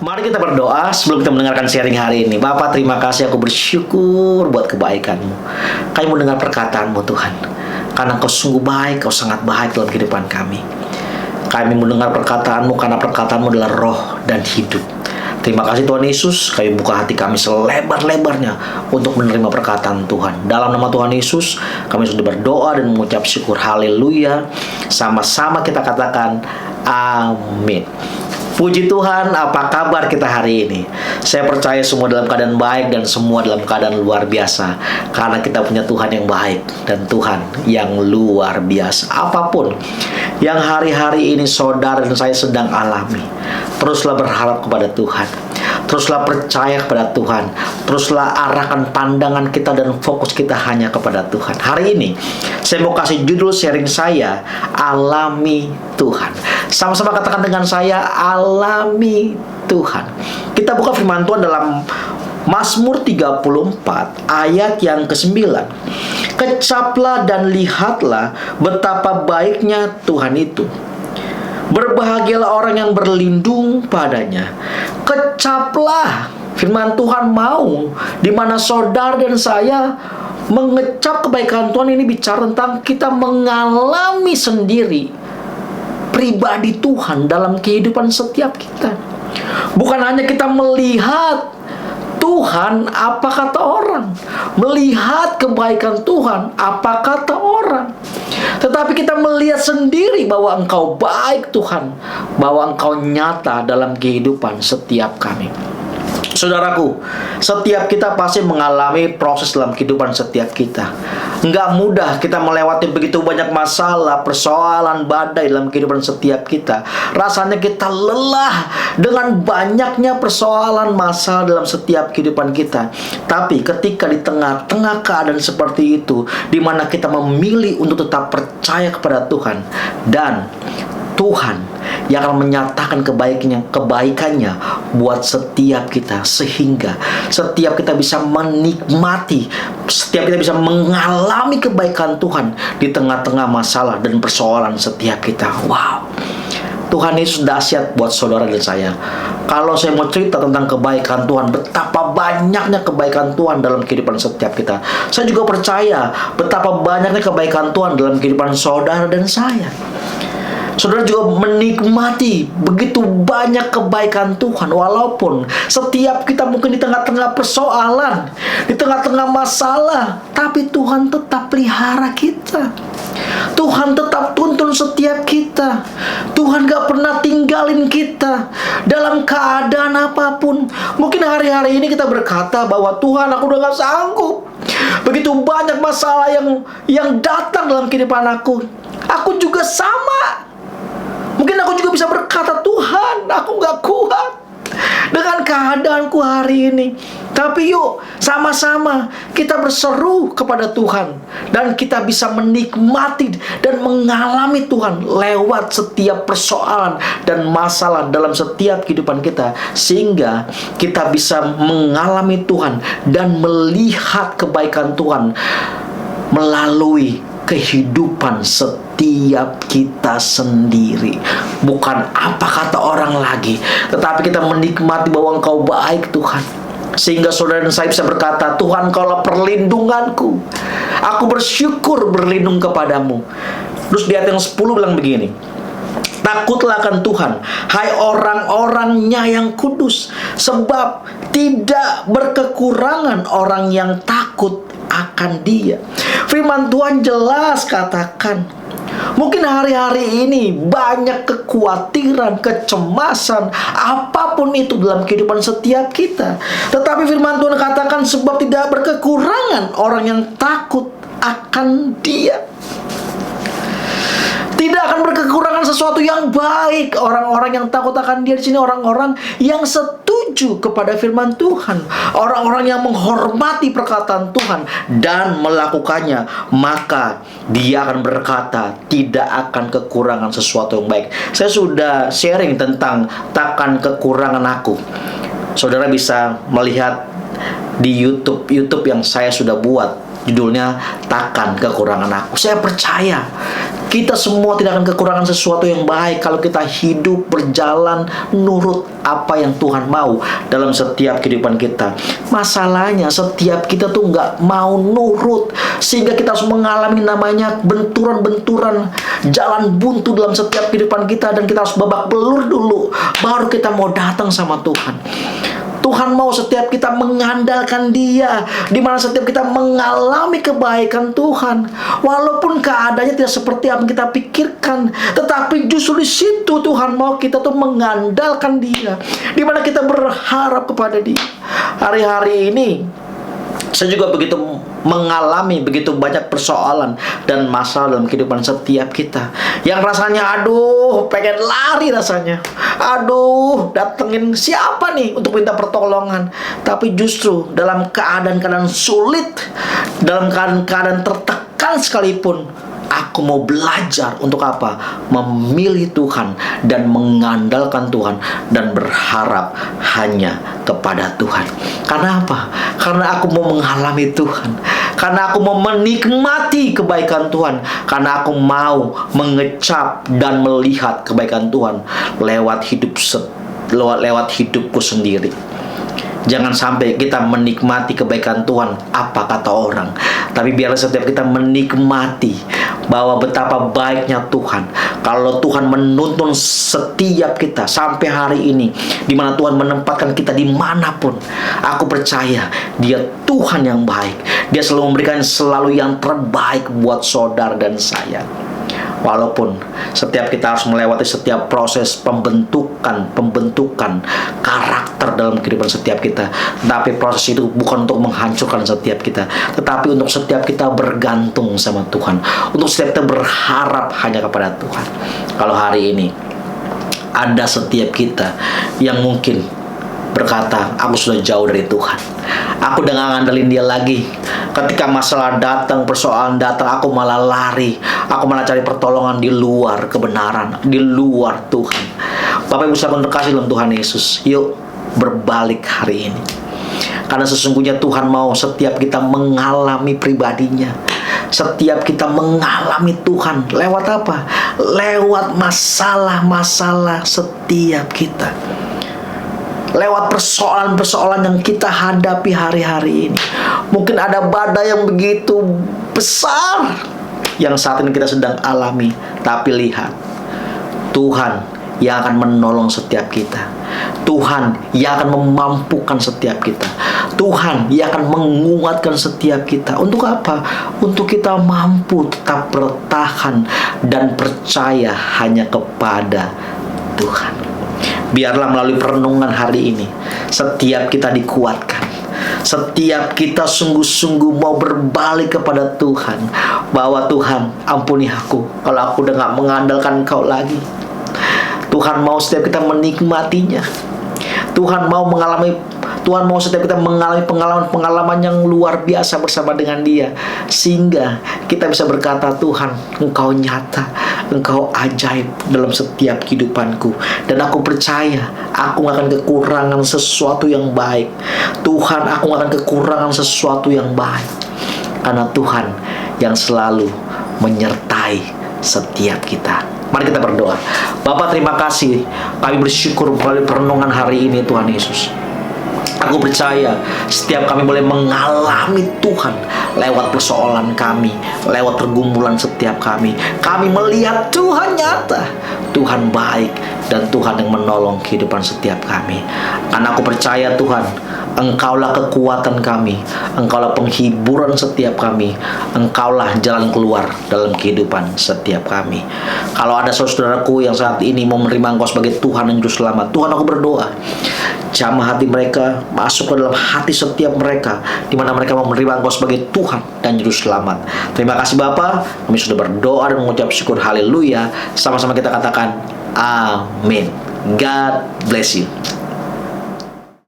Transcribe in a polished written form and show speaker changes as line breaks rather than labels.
Mari kita berdoa sebelum kita mendengarkan sharing hari ini. Bapak, terima kasih, aku bersyukur buat kebaikan-Mu. Kami mendengar perkataan-Mu, Tuhan. Karena Engkau sungguh baik, Kau sangat baik dalam kehidupan kami. Kami mendengar perkataan-Mu karena perkataan-Mu adalah roh dan hidup. Terima kasih Tuhan Yesus, kami buka hati kami selebar-lebarnya untuk menerima perkataan Tuhan. Dalam nama Tuhan Yesus, kami sudah berdoa dan mengucap syukur. Haleluya. Sama-sama kita katakan amin. Puji Tuhan, apa kabar kita hari ini? Saya percaya semua dalam keadaan baik dan semua dalam keadaan luar biasa. Karena kita punya Tuhan yang baik dan Tuhan yang luar biasa. Apapun yang hari-hari ini saudara dan saya sedang alami, teruslah berharap kepada Tuhan. Teruslah percaya kepada Tuhan. Teruslah arahkan pandangan kita dan fokus kita hanya kepada Tuhan. Hari ini saya mau kasih judul sharing saya, alami Tuhan. Sama-sama katakan dengan saya, alami Tuhan. Kita buka firman Tuhan dalam Mazmur 34 ayat yang ke-9. Kecaplah dan lihatlah betapa baiknya Tuhan itu. Berbahagialah orang yang berlindung padanya. Kecaplah. Firman Tuhan mau di mana saudara dan saya mengecap kebaikan Tuhan. Ini bicara tentang kita mengalami sendiri pribadi Tuhan dalam kehidupan setiap kita. Bukan hanya kita melihat Tuhan apa kata orang, melihat kebaikan Tuhan apa kata orang, tetapi kita melihat sendiri bahwa Engkau baik Tuhan, bahwa Engkau nyata dalam kehidupan setiap kami. Saudaraku, setiap kita pasti mengalami proses dalam kehidupan setiap kita. Enggak mudah kita melewati begitu banyak masalah, persoalan, badai dalam kehidupan setiap kita. Rasanya kita lelah dengan banyaknya persoalan, masalah dalam setiap kehidupan kita. Tapi ketika di tengah-tengah keadaan seperti itu, di mana kita memilih untuk tetap percaya kepada Tuhan, dan Tuhan yang akan menyatakan kebaikannya buat setiap kita, sehingga setiap kita bisa menikmati, setiap kita bisa mengalami kebaikan Tuhan di tengah-tengah masalah dan persoalan setiap kita. Wow, Tuhan Yesus dahsyat buat saudara dan saya. Kalau saya mau cerita tentang kebaikan Tuhan, betapa banyaknya kebaikan Tuhan dalam kehidupan setiap kita. Saya juga percaya betapa banyaknya kebaikan Tuhan dalam kehidupan saudara dan saya. Saudara juga menikmati begitu banyak kebaikan Tuhan. Walaupun setiap kita mungkin di tengah-tengah persoalan, di tengah-tengah masalah, tapi Tuhan tetap pelihara kita. Tuhan tetap tuntun setiap kita. Tuhan gak pernah tinggalin kita dalam keadaan apapun. Mungkin hari-hari ini kita berkata bahwa Tuhan, aku udah gak sanggup. Begitu banyak masalah yang datang dalam kehidupan aku. Aku juga sama. Mungkin aku juga bisa berkata, Tuhan, aku gak kuat dengan keadaanku hari ini. Tapi yuk, sama-sama kita berseru kepada Tuhan, dan kita bisa menikmati dan mengalami Tuhan lewat setiap persoalan dan masalah dalam setiap kehidupan kita, sehingga kita bisa mengalami Tuhan dan melihat kebaikan Tuhan melalui kehidupan setiap kita sendiri. Bukan apa kata orang lagi, tetapi kita menikmati bahwa Engkau baik Tuhan, sehingga saudara dan saya bisa berkata, Tuhan, Engkaulah perlindunganku, aku bersyukur berlindung kepadamu. Terus di ayat yang 10 bilang begini, takutlah akan Tuhan, hai orang-orangnya yang kudus, sebab tidak berkekurangan orang yang takut akan Dia. Firman Tuhan jelas katakan, mungkin hari-hari ini banyak kekhawatiran, kecemasan, apapun itu dalam kehidupan setiap kita. Tetapi firman Tuhan katakan, sebab tidak berkekurangan orang yang takut akan Dia. Tidak akan berkekurangan sesuatu yang baik. Orang-orang yang takut akan Dia di sini orang-orang yang setuju kepada firman Tuhan, orang-orang yang menghormati perkataan Tuhan dan melakukannya. Maka dia akan berkata, tidak akan kekurangan sesuatu yang baik. Saya sudah sharing tentang takkan kekurangan aku. Saudara bisa melihat di YouTube yang saya sudah buat, judulnya takkan kekurangan aku. Saya percaya Kita semua tidak akan kekurangan sesuatu yang baik kalau kita hidup berjalan nurut apa yang Tuhan mau dalam setiap kehidupan kita. Masalahnya setiap kita tuh nggak mau nurut, sehingga kita harus mengalami namanya benturan-benturan, jalan buntu dalam setiap kehidupan kita, dan kita harus babak belur dulu baru kita mau datang sama Tuhan. Tuhan mau setiap kita mengandalkan Dia, di mana setiap kita mengalami kebaikan Tuhan, walaupun keadaannya tidak seperti apa yang kita pikirkan, tetapi justru di situ Tuhan mau kita tuh mengandalkan Dia, di mana kita berharap kepada Dia. Hari-hari ini saya juga begitu mengalami begitu banyak persoalan dan masalah dalam kehidupan setiap kita, yang rasanya aduh pengen lari rasanya, aduh datengin siapa nih untuk minta pertolongan. Tapi justru dalam keadaan-keadaan sulit, dalam keadaan-keadaan tertekan sekalipun, aku mau belajar untuk apa? Memilih Tuhan dan mengandalkan Tuhan dan berharap hanya kepada Tuhan. Karena apa? Karena aku mau mengalami Tuhan. Karena aku mau menikmati kebaikan Tuhan. Karena aku mau mengecap dan melihat kebaikan Tuhan lewat hidupku sendiri. Jangan sampai kita menikmati kebaikan Tuhan apa kata orang, tapi biarlah setiap kita menikmati bahwa betapa baiknya Tuhan. Kalau Tuhan menuntun setiap kita sampai hari ini, di mana Tuhan menempatkan kita dimanapun, aku percaya Dia Tuhan yang baik. Dia selalu memberikan selalu yang terbaik buat saudara dan saya. Walaupun setiap kita harus melewati setiap proses pembentukan karakter dalam kehidupan setiap kita, tapi proses itu bukan untuk menghancurkan setiap kita, tetapi untuk setiap kita bergantung sama Tuhan, untuk setiap kita berharap hanya kepada Tuhan. Kalau hari ini ada setiap kita yang mungkin berkata, aku sudah jauh dari Tuhan, aku udah gak ngandelin Dia lagi. Ketika masalah datang, persoalan datang, aku malah lari, aku malah cari pertolongan di luar kebenaran, di luar Tuhan. Bapak Ibu saudara terkasih dalam Tuhan Yesus, yuk berbalik hari ini. Karena sesungguhnya Tuhan mau setiap kita mengalami pribadinya. Setiap kita mengalami Tuhan lewat apa? Lewat masalah-masalah setiap kita, lewat persoalan-persoalan yang kita hadapi hari-hari ini. Mungkin ada badai yang begitu besar yang saat ini kita sedang alami, tapi lihat, Tuhan yang akan menolong setiap kita. Tuhan yang akan memampukan setiap kita. Tuhan yang akan menguatkan setiap kita. Untuk apa? Untuk kita mampu tetap bertahan dan percaya hanya kepada Tuhan. Biarlah melalui perenungan hari ini setiap kita dikuatkan, setiap kita sungguh-sungguh mau berbalik kepada Tuhan, bahwa Tuhan ampuni aku kalau aku udah gak mengandalkan Engkau lagi. Tuhan mau setiap kita menikmatinya. Tuhan mau setiap kita mengalami pengalaman yang luar biasa bersama dengan Dia, sehingga kita bisa berkata, Tuhan, Engkau nyata, Engkau ajaib dalam setiap kehidupanku, dan aku percaya aku gak akan kekurangan sesuatu yang baik. Tuhan, aku gak akan kekurangan sesuatu yang baik, karena Tuhan yang selalu menyertai setiap kita. Mari kita berdoa. Bapa, terima kasih. Kami bersyukur melalui perenungan hari ini, Tuhan Yesus. Aku percaya setiap kami boleh mengalami Tuhan lewat persoalan kami, lewat pergumulan setiap kami. Kami melihat Tuhan nyata, Tuhan baik, dan Tuhan yang menolong kehidupan setiap kami. Karena aku percaya Tuhan, Engkaulah kekuatan kami, Engkaulah penghiburan setiap kami, Engkaulah jalan keluar dalam kehidupan setiap kami. Kalau ada saudaraku yang saat ini mau menerima Engkau sebagai Tuhan dan Juru Selamat, Tuhan, aku berdoa, jamah hati mereka, masuk ke dalam hati setiap mereka, di mana mereka mau menerima Engkau sebagai Tuhan dan Juru Selamat. Terima kasih Bapa, kami sudah berdoa dan mengucap syukur. Haleluya. Sama-sama kita katakan amin. God bless you.